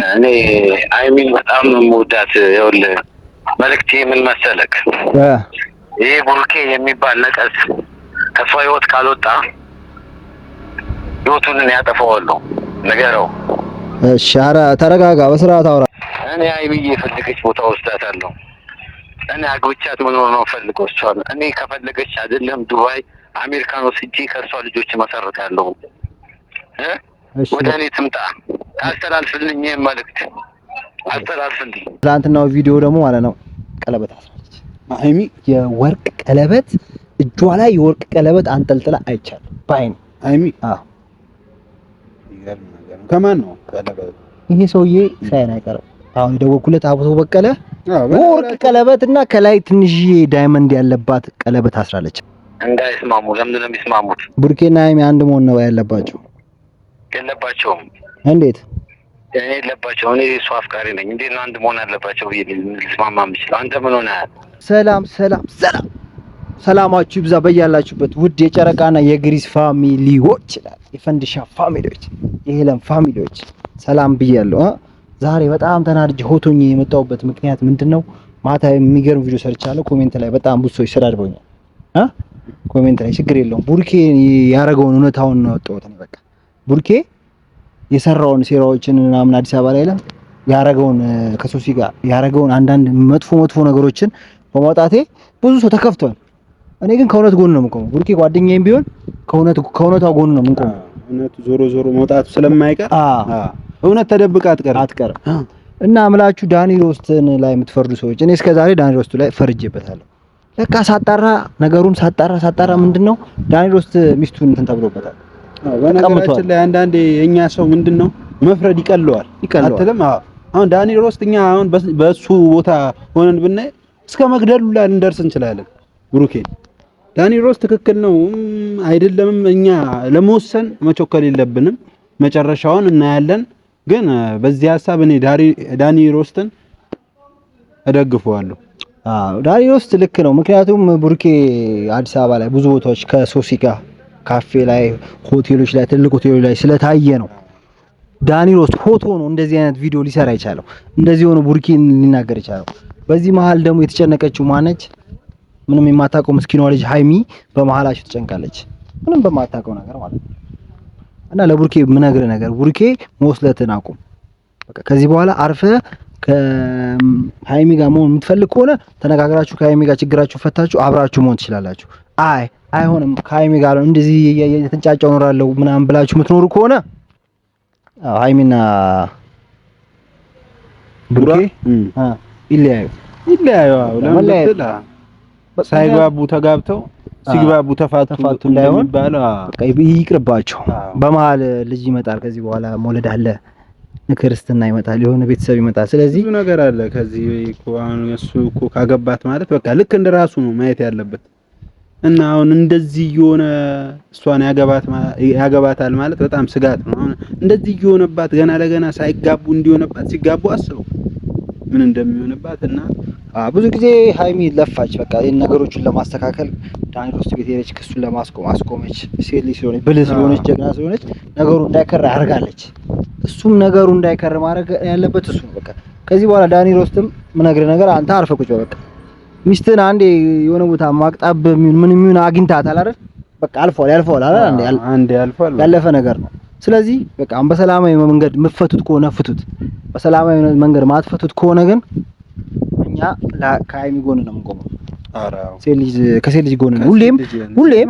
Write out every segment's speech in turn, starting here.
እኔ አይሚን በጣም ነው የምወዳት። ይኸውልህ መልእክቴ ምን መሰለክ? ይሄ ቡርኬ የሚባል ነቀዝ ከሷ ህይወት ካልወጣ ህይወቱን ያጠፋዋለሁ። ንገረው። እሺ፣ ኧረ ተረጋጋ፣ በስርዓት አውራ። እኔ አይሚዬ የፈለገች ቦታ ወስዳታለሁ። እኔ አግብቻት መኖር ነው ፈልገው እሷን። እኔ ከፈለገች አይደለም ዱባይ አሜሪካን ወስጄ ከእሷ ልጆች መሰረታለሁ። ወደ እኔ ትምጣ። አስተላልፍልኝ፣ ይሄን መልእክት አስተላልፍልኝ። ትናንትናው ቪዲዮ ደግሞ ማለት ነው ቀለበት አስራለች አይሚ፣ የወርቅ ቀለበት እጇ ላይ የወርቅ ቀለበት አንጠልጥላ አይቻልም ባይኔ አይሚ። ይገርም ነገር ነው። ከማን ነው ቀለበት? ይሄ ሰውዬ ሳይን አይቀርም። አሁን የደወልኩለት አብቶ በቀለ ወርቅ ቀለበት እና ከላይ ትንሽዬ ዳይመንድ ያለባት ቀለበት አስራለች። እንዳይስማሙ። ለምን ነው የሚስማሙት? ቡርኬና አይሚ አንድ መሆን ነው ያለባቸው። የለባቸውም። እንዴት? እኔ የለባቸው። እኔ እሱ አፍቃሪ ነኝ። እንዴት ነው አንድ መሆን አለባቸው ብዬ ልስማማ የምችለው? አንተ ምን ሆነሃል? ሰላም ሰላም ሰላም፣ ሰላማችሁ ይብዛ በያላችሁበት ውድ የጨረቃና የግሪስ ፋሚሊዎች ይላል፣ የፈንድሻ ፋሚሊዎች፣ የሄለን ፋሚሊዎች ሰላም ብያለሁ። ዛሬ በጣም ተናድጄ ሆቶኝ የመጣሁበት ምክንያት ምንድነው? ማታ የሚገርም ቪዲዮ ሰርቻለሁ። ኮሜንት ላይ በጣም ብዙ ሰዎች ሰዳድበውኛል። ኮሜንት ላይ ችግር የለውም ቡርኬ ያረገውን እውነታውን ነው ያወጣሁት። በቃ ቡርኬ የሰራውን ሴራዎችን ምናምን አዲስ አበባ ላይ ያረገውን ከሶሲ ጋር ያረገውን አንዳንድ መጥፎ ነገሮችን በማውጣቴ ብዙ ሰው ተከፍቷል። እኔ ግን ከእውነት ጎን ነው የምቆመው። ቡርኬ ጓደኛዬም ቢሆን ከእውነታው ጎን ነው የምቆመው። እውነቱ ዞሮ መውጣቱ ስለማይቀር እውነት ተደብቃ አትቀርም። እና አምላችሁ ዳኒ ሮስትን ላይ የምትፈርዱ ሰዎች፣ እኔ እስከዛሬ ዳኒ ሮስት ላይ ፈርጄበታለሁ። ለካ ሳጣራ ምንድነው ዳኒ ሮስት ሚስቱን እንትን ተብሎበታል። በነገራችን ላይ አንዳንዴ የኛ ሰው ምንድነው መፍረድ ይቀለዋል አትልም? አሁን ዳኒ ሮስት እኛ አሁን በሱ ቦታ ሆነን ብናይ እስከ መግደሉ ላይ ልንደርስ እንችላለን። ብሩኬ ዳኒ ሮስት ትክክል ነው አይደለም፣ እኛ ለመወሰን መቸኮል የለብንም። መጨረሻውን እናያለን። ግን በዚህ ሐሳብ እኔ ዳኒ ሮስትን እደግፈዋለሁ። ዳኒ ሮስት ልክ ነው። ምክንያቱም ብሩኬ አዲስ አበባ ላይ ብዙ ቦታዎች ከሶሲ ጋር ካፌ ላይ፣ ሆቴሎች ላይ፣ ትልቅ ሆቴሎች ላይ ስለታየ ነው ዳኒ ሮስት ፎቶ ነው እንደዚህ አይነት ቪዲዮ ሊሰራ ይቻለው፣ እንደዚህ ሆኖ ቡርኬን ሊናገር ይቻለው። በዚህ መሃል ደግሞ የተጨነቀችው ማነች? ምንም የማታውቀው ምስኪኗ ልጅ ሃይሚ በመሃላችሁ ተጨንቃለች፣ ምንም በማታውቀው ነገር ማለት ነው። እና ለቡርኬ ምነግርህ ነገር ቡርኬ መወስለትን አቁም። በቃ ከዚህ በኋላ አርፈ ከሃይሚ ጋር መሆን የምትፈልግ ከሆነ ተነጋግራችሁ ከሃይሚ ጋር ችግራችሁ ፈታችሁ አብራችሁ መሆን ትችላላችሁ። አይሆንም ከሃይሚ ጋር እንደዚህ የተንጫጫው ኖራለሁ ምናምን ብላችሁ የምትኖሩ ከሆነ ሃይሚና ቡርኬ ይለያዩ። ለምን ሳይግባቡ ተጋብተው ሲግባቡ ተፋቱ እንዳይሆን ባለ ይቅርባቸው። በመሃል ልጅ ይመጣል፣ ከዚህ በኋላ መውለድ አለ፣ ክርስትና ይመጣል፣ የሆነ ቤተሰብ ይመጣል። ስለዚህ ብዙ ነገር አለ። ከዚህ እኮ አሁን እሱ እኮ ካገባት ማለት በቃ ልክ እንደራሱ ነው ማየት ያለበት። እና አሁን እንደዚህ የሆነ እሷን ያገባታል ማለት በጣም ስጋት ነው። አሁን እንደዚህ የሆነባት ገና ለገና ሳይጋቡ እንዲሆነባት ሲጋቡ አስበው ምን እንደሚሆንባት። እና ብዙ ጊዜ ሃይሚ ለፋች በቃ ይሄን ነገሮችን ለማስተካከል ዳኒ ሮስት ቤት ሄደች፣ ክሱን ለማስቆም አስቆመች። ሴት ልጅ ስለሆነች ብልህ ስለሆነች ጀግና ስለሆነች ነገሩ እንዳይከር አድርጋለች። እሱም ነገሩ እንዳይከር ማድረግ ያለበት እሱ ነው። በቃ ከዚህ በኋላ ዳኒ ሮስትም ምነግርህ ነገር አንተ አርፈህ ቁጭ በቃ ሚስትን አንዴ የሆነ ቦታ ማቅጣብ ምን አግኝታታል አይደል? በቃ ያልፋል አይደል? አንዴ ያልፋል፣ ያለፈ ነገር ነው። ስለዚህ በቃ በሰላማዊ መንገድ የምትፈቱት ከሆነ ፍቱት። በሰላማዊ መንገድ ማትፈቱት ከሆነ ግን እኛ ከሃይሚ ጎን ነው የምንቆመው። ሴት ልጅ ከሴት ልጅ ጎን ነው ሁሌም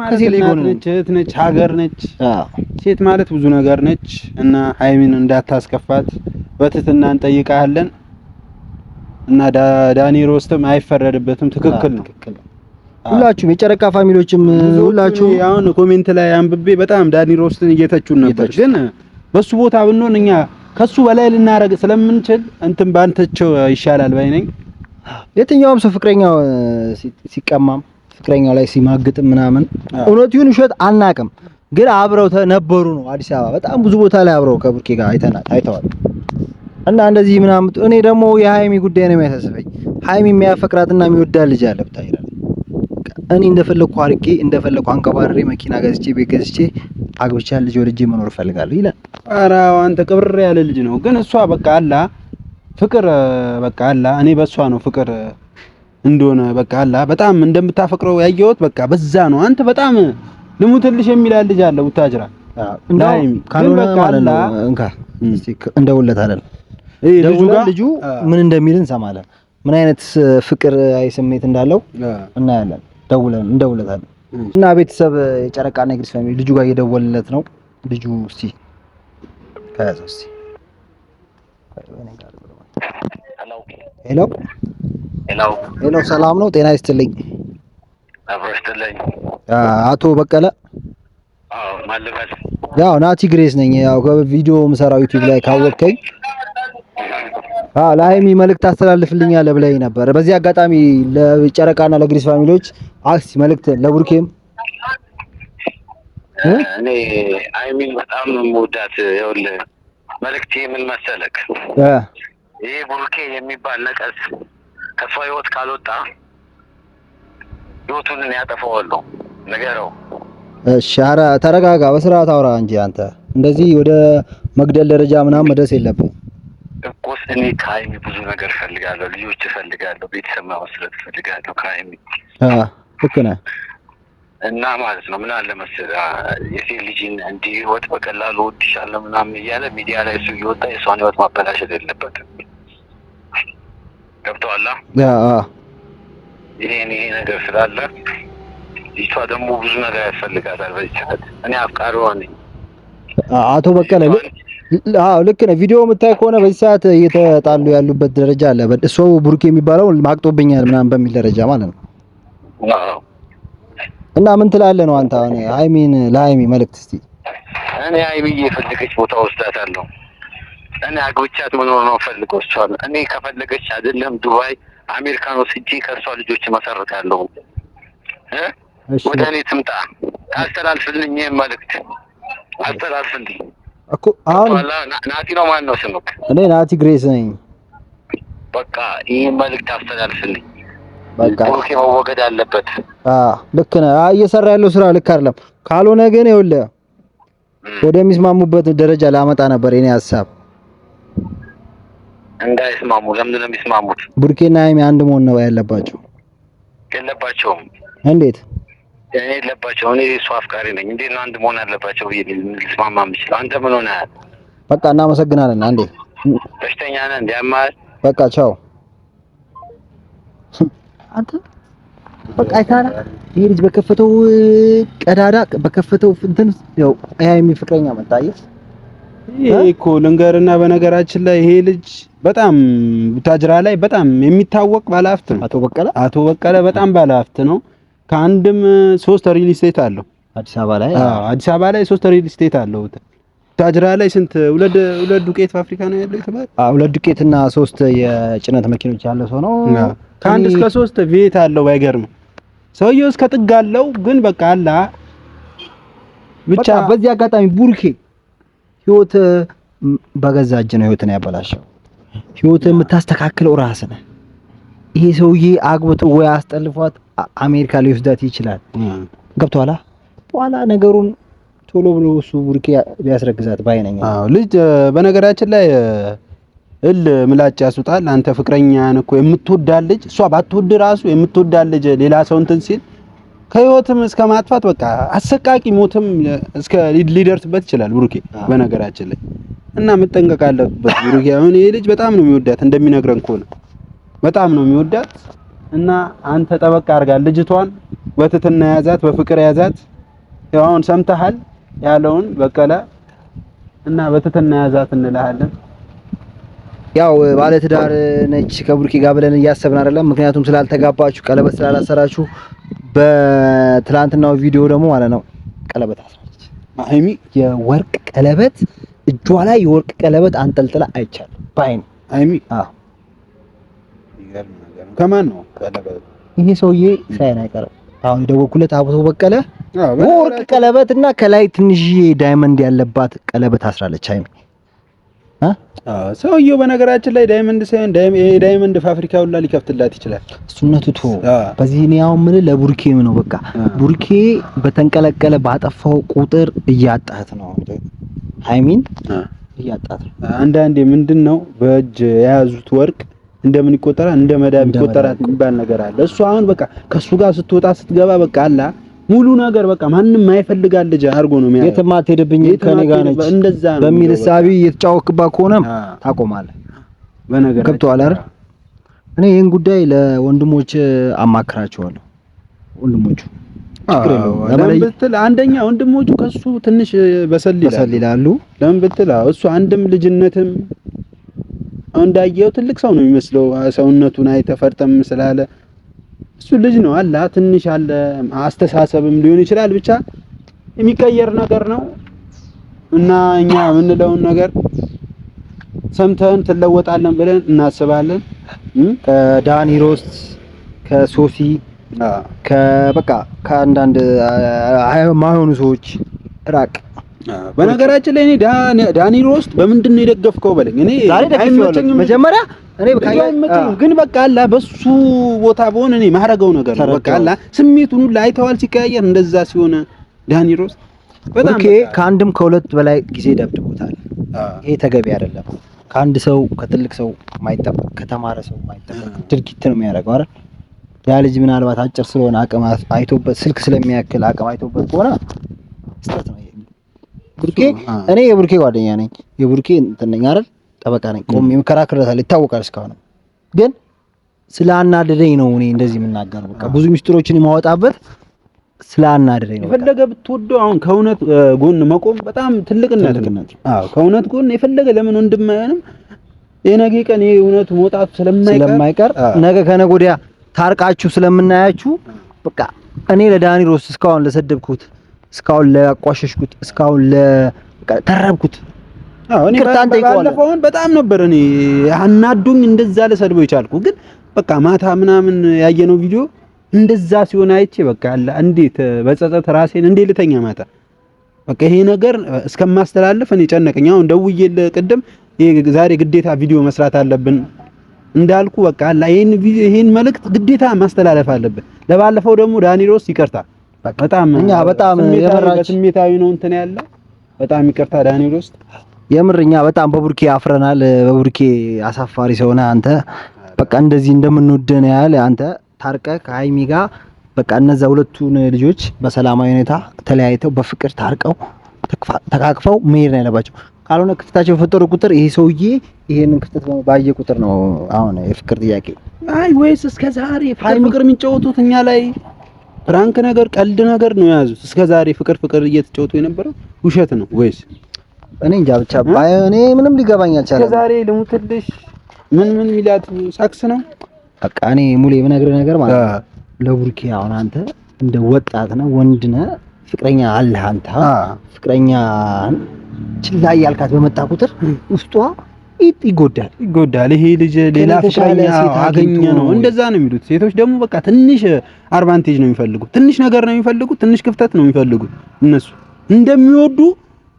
ከሴት ልጅ ጎን ነች። እህት ነች፣ ሀገር ነች። ሴት ማለት ብዙ ነገር ነች። እና ሃይሚን እንዳታስከፋት በትህትና እንጠይቃለን። እና ዳኒ ሮስትም አይፈረድበትም። ትክክል ነው። ሁላችሁም የጨረቃ ፋሚሊዎችም ሁላችሁ አሁን ኮሜንት ላይ አንብቤ በጣም ዳኒ ሮስትን እየተቹን ነበር። ግን በሱ ቦታ ብንሆን እኛ ከሱ በላይ ልናረግ ስለምንችል እንትን ባንተቸው ይሻላል ባይ ነኝ። የትኛውም ሰው ፍቅረኛው ሲቀማም ፍቅረኛው ላይ ሲማግጥም ምናምን እውነት ይሁን ውሸት አናቅም፣ ግን አብረው ነበሩ ነው። አዲስ አበባ በጣም ብዙ ቦታ ላይ አብረው ከቡርኬ ጋር አይተዋል። እና እንደዚህ ምናምን እኔ ደግሞ የሃይሚ ጉዳይ ነው የሚያሳስበኝ። ሃይሚ የሚያፈቅራትና የሚወዳት ልጅ አለ ብታይራ እኔ እንደፈለኩ አርቄ እንደፈለኩ አንቀባሬ መኪና ገዝቼ ቤት ገዝቼ አግብቻ ልጅ ወልጄ መኖር እፈልጋለሁ ይላል። ኧረ አንተ ቅብር ያለ ልጅ ነው። ግን እሷ በቃ አላ ፍቅር በቃ አላ እኔ በእሷ ነው ፍቅር እንደሆነ በቃ አላ በጣም እንደምታፈቅረው ያየሁት በቃ በዛ ነው። አንተ በጣም ልሙትልሽ የሚላል ልጅ አለ ቡታጅራ እንዳይም ካልሆነ ማለት ነው እንካ እንደውለታለን። ልጁ ምን እንደሚል እንሰማለን። ምን አይነት ፍቅር አይ ስሜት እንዳለው እናያለን። እንደውለታለን። እና ቤተሰብ የጨረቃና የግሪስ ፋሚሊ ልጁ ጋር እየደወለለት ነው። ልጁ እስቲ ከያዘው እስቲ ሄሎ ሰላም ነው? ጤና ይስጥልኝ። አቶ በቀለ ማለበት ያው ናቲ ግሬስ ነኝ። ያው ከቪዲዮ ምሰራው ዩቲዩብ ላይ ካወቀኝ ለሀይሚ መልእክት አስተላልፍልኛለህ ብለኸኝ ነበር። በዚህ አጋጣሚ ለጨረቃና ለግሪስ ፋሚሊዎች አክሲ መልእክት ለቡርኬም እኔ ሀይሚን በጣም ነው የምወዳት። ይኸውልህ መልእክቴ ምን መሰለክ? ይሄ ቡርኬ የሚባል ነቀስ ከሷ ህይወት ካልወጣ ህይወቱን ያጠፋዋለሁ። ንገረው። እሺ ኧረ ተረጋጋ፣ በስርዓት አውራ እንጂ አንተ እንደዚህ ወደ መግደል ደረጃ ምናምን መድረስ የለብህም እኮ። እኔ ከሀይሚ ብዙ ነገር እፈልጋለሁ፣ ልጆች እፈልጋለሁ፣ ቤተሰብ መመስረት እፈልጋለሁ ከሀይሚ። ልክ ነህ። እና ማለት ነው ምን አለ መሰለህ የሴት ልጅን እንዲህ ህይወት በቀላሉ እወድሻለሁ ምናምን እያለ ሚዲያ ላይ እሱ እየወጣ የሷን ህይወት ማበላሸት የለበትም። ገብቶሃል? ይሄ ነገር ስላለ ልጅቷ ደግሞ ብዙ ነገር ያስፈልጋታል በዚህ ሰዓት። እኔ አፍቃሪዋ ነኝ። አቶ በቀለ ልክ ነህ። ቪዲዮ የምታይ ከሆነ በዚህ ሰዓት እየተጣሉ ያሉበት ደረጃ አለ። እሱ ቡርኬ የሚባለው ማቅጦብኛል ምናምን በሚል ደረጃ ማለት ነው። እና ምን ትላለህ ነው አንተ? አሁን ለሀይሚ መልእክት እስቲ። እኔ ሀይሚ የፈለገች ቦታ ወስዳታለሁ። እኔ አግብቻት መኖር ነው ፈልገው እሷን። እኔ ከፈለገች አይደለም ዱባይ አሜሪካን ወስጄ ከእሷ ልጆች መሰረታለሁ። ወደ እኔ ትምጣ። አስተላልፍልኝ፣ ይሄን መልእክት አስተላልፍልኝ እኮ። አሁን ናቲ ነው ማን ነው ስምክ? እኔ ናቲ ግሬስ ነኝ። በቃ ይሄን መልእክት አስተላልፍልኝ። በቃ ቡርኬ መወገድ አለበት። ልክ ነህ። እየሰራ ያለው ስራ ልክ አይደለም። ካልሆነ ግን ይኸውልህ ወደሚስማሙበት ደረጃ ላመጣ ነበር የኔ ሀሳብ። እንዳይስማሙ። ለምን ነው የሚስማሙት? ቡርኬና ሀይሚ አንድ መሆን ነው ያለባቸው። የለባቸውም። እንዴት? እኔ የለባቸው። እኔ እሱ አፍቃሪ ነኝ። እንዴት ነው አንድ መሆን አለባቸው ብዬ ልስማማ የምችለው? አንተ ምን ሆነሃል? በቃ እናመሰግናለን። አንዴ በሽተኛ ነህ እንዲያማል። በቃ ቻው። አንተ በቃ አይታና ይሄ ልጅ በከፈተው ቀዳዳ በከፈተው እንትን ያው ሀይሚ ፍቅረኛ መጣየ። ይሄ እኮ ልንገርና በነገራችን ላይ ይሄ ልጅ በጣም ቡታጅራ ላይ በጣም የሚታወቅ ባለሀብት ነው። አቶ በቀለ በጣም ባለሀብት ነው። ከአንድም 3 ሪል ስቴት አለው አዲስ አበባ ላይ። አዲስ አበባ ላይ 3 ሪል ስቴት አለው። ቡታጅራ ላይ ስንት ሁለት ዱቄት ፋብሪካ ነው ያለው የተባለ? 2 ዱቄትና 3 የጭነት መኪኖች ያለው ሰው ነው። ከአንድ እስከ 3 ቤት አለው። ባይገርም ሰውየው እስከ ጥግ አለው። ግን በቃ አላ ብቻ በዚህ አጋጣሚ ቡርኬ ህይወት በገዛ እጅ ነው ህይወትን ያበላሸው። ህይወት የምታስተካክለው ራስህ ነህ። ይሄ ሰውዬ አግብቶ ወይ አስጠልፏት አሜሪካ ሊወስዳት ይችላል። ገብቶሃል? በኋላ ነገሩን ቶሎ ብሎ እሱ ቡርኬ ቢያስረግዛት ባይነኝ። ልጅ በነገራችን ላይ ምላጭ ያስውጣል። አንተ ፍቅረኛን እኮ የምትወዳት ልጅ እሷ ባትወድ ራሱ የምትወዳት ልጅ ሌላ ሰው እንትን ሲል ከህይወትም እስከ ማጥፋት በቃ አሰቃቂ ሞትም እስከ ሊደርስበት ይችላል ቡርኬ በነገራችን ላይ። እና መጠንቀቅ አለበት ቡርኬ። አሁን ይሄ ልጅ በጣም ነው የሚወዳት እንደሚነግረን ከሆነ በጣም ነው የሚወዳት። እና አንተ ጠበቅ አድርጋት ልጅቷን፣ በትትና ያዛት፣ በፍቅር ያዛት። ያው አሁን ሰምተሃል ያለውን በቀለ እና በትትና ያዛት እንልሃለን። ያው ባለ ትዳር ነች ከቡርኬ ጋር ብለን እያሰብን አይደለም። ምክንያቱም ስላልተጋባችሁ ቀለበት ስላላሰራችሁ በትላንትናው ቪዲዮ ደግሞ ማለት ነው ቀለበት አስራለች ሀይሚ። የወርቅ ቀለበት እጇ ላይ የወርቅ ቀለበት አንጠልጥላ አይቻልም ባይኔ ሀይሚ። ከማን ነው ቀለበት? ይሄ ሰውዬ ሳይን አይቀርም። አሁን የደወልኩለት አቶ በቀለ ወርቅ ቀለበት እና ከላይ ትንሽዬ ዳይመንድ ያለባት ቀለበት አስራለች ሀይሚ። ሰውየው በነገራችን ላይ ዳይመንድ ሳይሆን ዳይመንድ ፋብሪካ ሁላ ሊከፍትላት ይችላል። እሱነቱ ቶ በዚህ ነው ያው ምን ለቡርኬም ነው በቃ ቡርኬ በተንቀለቀለ ባጠፋው ቁጥር እያጣት ነው ሃይሚን እያጣት ነው። አንዳንዴ ምንድነው በእጅ የያዙት ወርቅ እንደምን ይቆጠራል እንደ መዳብ ይቆጠራል የሚባል ነገር አለ። እሱ አሁን በቃ ከሱ ጋር ስትወጣ ስትገባ በቃ አላ ሙሉ ነገር በቃ ማንንም ማይፈልጋል ልጅ አርጎ ነው የሚያየው። የትም አትሄድብኝ ከኔ ጋር ነች በሚል ሐሳቢ እየተጫወክባ ከሆነም ታቆማለህ። በነገር ገብቶሃል አይደል? እኔ ይሄን ጉዳይ ለወንድሞች አማክራቸዋለሁ። ወንድሞቹ ለምን ብትል አንደኛ ወንድሞቹ ከሱ ትንሽ በሰል ይላሉ። ለምን ብትል እሱ አንድም ልጅነትም እንዳየው ትልቅ ሰው ነው የሚመስለው። ሰውነቱን አይተፈርተም ስላለ እሱ ልጅ ነው አላ ትንሽ አለ አስተሳሰብም ሊሆን ይችላል ብቻ የሚቀየር ነገር ነው እና እኛ የምንለውን ነገር ሰምተን ትለወጣለን ብለን እናስባለን። ከዳኒ ሮስት ከሶሲ ከበቃ ከአንዳንድ ማይሆኑ ሰዎች ራቅ። በነገራችን ላይ እኔ ዳኒ ሮስት በምንድነው የደገፍከው በለኝ። እኔ አይመቸኝም መጀመሪያ እኔ ግን በቃ አላ በሱ ቦታ በሆነ እኔ ማረገው ነገር በቃ አላ ስሜቱን ሁሉ አይተዋል ሲቀያየር እንደዛ ሲሆን ዳኒ ሮስት በጣም ከአንድም ከሁለት በላይ ጊዜ ደብድቦታል። ይሄ ተገቢ አይደለም። ከአንድ ሰው ከትልቅ ሰው ማይጠበቅ ከተማረ ሰው ማይጠበቅ ድርጊት ነው የሚያደርገው አይደል? ያ ልጅ ምናልባት አጭር ስለሆነ አቅም አይቶበት ስልክ ስለሚያክል አቅም አይቶበት ከሆነ ስህተት ነው። ቡርኬ እኔ የቡርኬ ጓደኛ ነኝ፣ የቡርኬ እንትን ነኝ አይደል? ጠበቃ ነኝ። ቆም የምከራከርለታል ይታወቃል። እስካሁን ግን ስላናደደኝ ነው እኔ እንደዚህ የምናገረው። በቃ ብዙ ሚስጥሮችን የማወጣበት ስላናደደኝ ነው። የፈለገ ብትወደው አሁን ከእውነት ጎን መቆም በጣም ትልቅነት ነው። ከእውነት ጎን የፈለገ ለምን ወንድማየንም የነገ ቀን የእውነቱ መውጣቱ ስለማይቀር ነገ ከነገ ወዲያ ታርቃችሁ ስለምናያችሁ በቃ እኔ ለዳኒ ሮስት እስካሁን ለሰደብኩት እስካሁን ለቋሸሽኩት እስካሁን ለተረብኩት እኔ ባለፈውን በጣም ነበር እኔ አናዱኝ እንደዛ ለሰድቦ ይቻልኩ። ግን በቃ ማታ ምናምን ያየነው ቪዲዮ እንደዛ ሲሆን አይቼ በቃ አለ እንዴት በጸጸት ራሴን እንዴት ልተኛ ማታ በቃ ይሄ ነገር እስከማስተላልፍ እኔ ጨነቀኝ። አሁን ደውዬልህ ቅድም ዛሬ ግዴታ ቪዲዮ መስራት አለብን እንዳልኩ በቃ አለ ይሄን መልእክት ግዴታ ማስተላለፍ አለብን። ለባለፈው ደግሞ ዳኒ ሮስት ይቅርታ በጣም ስሜታዊ ነው እንትን ያለ በጣም ይቅርታ ዳኒ ሮስት የምርኛ በጣም በቡርኬ አፍረናል። በቡርኬ አሳፋሪ ሰው ነህ አንተ። በቃ እንደዚህ እንደምንወደን ያህል አንተ ታርቀህ ከሃይሚ ጋር በቃ እነዛ ሁለቱን ልጆች በሰላማዊ ሁኔታ ተለያይተው በፍቅር ታርቀው ተካክፈው መሄድ ነው ያለባቸው። ካልሆነ ክፍተታቸው በፈጠሩ ቁጥር ይሄ ሰውዬ ይሄንን ክፍተት ባየ ቁጥር ነው አሁን የፍቅር ጥያቄ ወይስ እስከዛሬ ፍቅር የሚጫወቱት እኛ ላይ ፍራንክ ነገር ቀልድ ነገር ነው የያዙት? እስከዛሬ ፍቅር እየተጫወቱ የነበረው ውሸት ነው ወይስ? እኔ እንጃ ብቻ እኔ ምንም ሊገባኝ አልቻለም። እስከዛሬ ልሙትልሽ ምን ሚላት ሳክስ ነው በቃ እኔ ሙሌ የምነግርህ ነገር ማለት ነው ለቡርኬ አሁን አንተ እንደ ወጣት ነህ ወንድ ነህ ፍቅረኛ አለህ አንተ ፍቅረኛን ችላ ያልካት በመጣ ቁጥር ውስጧ ይጎዳል። ይሄ ልጅ ሌላ ፍቅረኛ አገኘ ነው እንደዛ ነው የሚሉት ሴቶች። ደግሞ በቃ ትንሽ አድቫንቴጅ ነው የሚፈልጉት፣ ትንሽ ነገር ነው የሚፈልጉት፣ ትንሽ ክፍተት ነው የሚፈልጉት። እነሱ እንደሚወዱ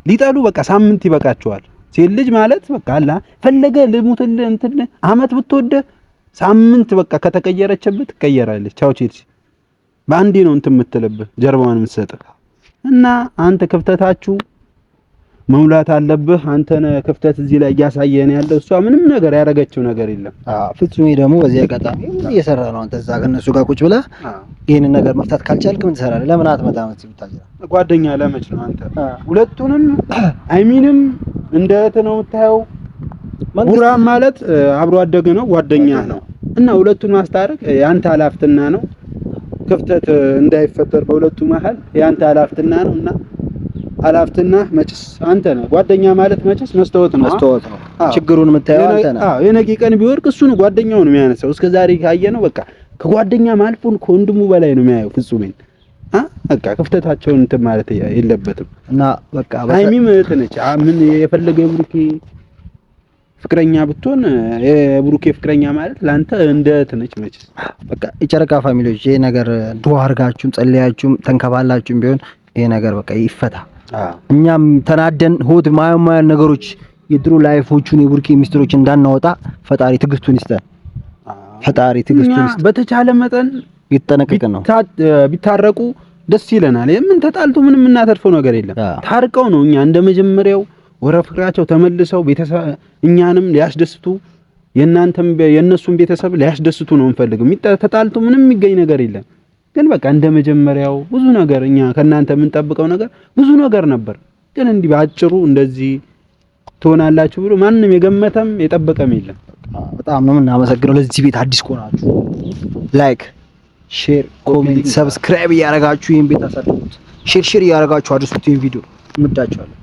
ሊጠሉ በቃ ሳምንት ይበቃቸዋል። ሴት ልጅ ማለት በቃ አላ ፈለገ ልሙትልህ እንትን አመት ብትወደ ሳምንት በቃ ከተቀየረችበት ትቀየራለች። ቻው ቼልሲ በአንዴ ነው እንትን የምትልብህ ጀርባዋን የምትሰጥህ እና አንተ ክፍተታችሁ መሙላት አለብህ። አንተ ነህ ክፍተት እዚህ ላይ እያሳየን ያለው። እሷ ምንም ነገር ያደረገችው ነገር የለም። ፍጹሜ ደግሞ በዚህ አጋጣሚ እየሰራ ነው። አንተ እዛ ከነሱ ጋር ቁጭ ብለህ ይሄንን ነገር መፍታት ካልቻልክ ምን ትሰራለህ? ለምን አትመጣም? ጓደኛ ለመች ነው አንተ ሁለቱንም አይሚንም እንደ እህት ነው የምታየው። ቡራም ማለት አብሮ አደገ ነው ጓደኛ ነው እና ሁለቱን ማስታረቅ ያንተ ኃላፊነት ነው። ክፍተት እንዳይፈጠር በሁለቱ መሀል ያንተ ኃላፊነት ነውና ኃላፊነት መችስ አንተ ነህ። ጓደኛ ማለት መችስ መስታወት ነው። ችግሩን የምታየው አንተ ነህ። የነገ ቀን ቢወርቅ እሱ ነው ጓደኛው ነው የሚያነሳው። እስከዛሬ ካየነው በቃ ከጓደኛ ማልፎን ከወንድሙ በላይ ነው የሚያየው ፍጹሜን። በቃ ክፍተታቸውን እንትን ማለት የለበትም እና በቃ ሃይሚም እህት ነች። ምን የፈለገ የብሩኬ ፍቅረኛ ብትሆን የብሩኬ ፍቅረኛ ማለት ላንተ እንደ እህት ነች መችስ። በቃ የጨረቃ ፋሚሊዎች ይሄ ነገር ዱአ አድርጋችሁም ጸልያችሁም ተንከባላችሁም ቢሆን ይሄ ነገር በቃ ይፈታ። እኛም ተናደን ሆድ ማያማያን ነገሮች የድሮ ላይፎቹን የቡርኬ ሚስጥሮች እንዳናወጣ ፈጣሪ ትዕግስቱን ይስጠን። ፈጣሪ ትዕግስቱን ይስጠን። በተቻለ መጠን ይተነቀቀን ነው ቢታረቁ ደስ ይለናል። የምን ተጣልቶ ምንም እናተርፈው ነገር የለም። ታርቀው ነው እኛ እንደመጀመሪያው ወደ ፍቅራቸው ተመልሰው ቤተሰብ እኛንም ሊያስደስቱ የእናንተም የእነሱም ቤተሰብ ሊያስደስቱ ነው እንፈልግም። ተጣልቶ ምንም የሚገኝ ነገር የለም። ግን በቃ እንደመጀመሪያው ብዙ ነገር እኛ ከናንተ የምንጠብቀው ነገር ብዙ ነገር ነበር። ግን እንዲህ ባጭሩ እንደዚህ ትሆናላችሁ ብሎ ማንም የገመተም የጠበቀም የለም። በጣም ነው የምናመሰግነው። ለዚህ ቤት አዲስ ከሆናችሁ ላይክ፣ ሼር፣ ኮሜንት፣ ሰብስክራይብ እያደረጋችሁ ይሄን ቤት አሳድጉት። ሼር እያደረጋችሁ አድርሱት። ይሄን ቪዲዮ እንወዳችኋለን።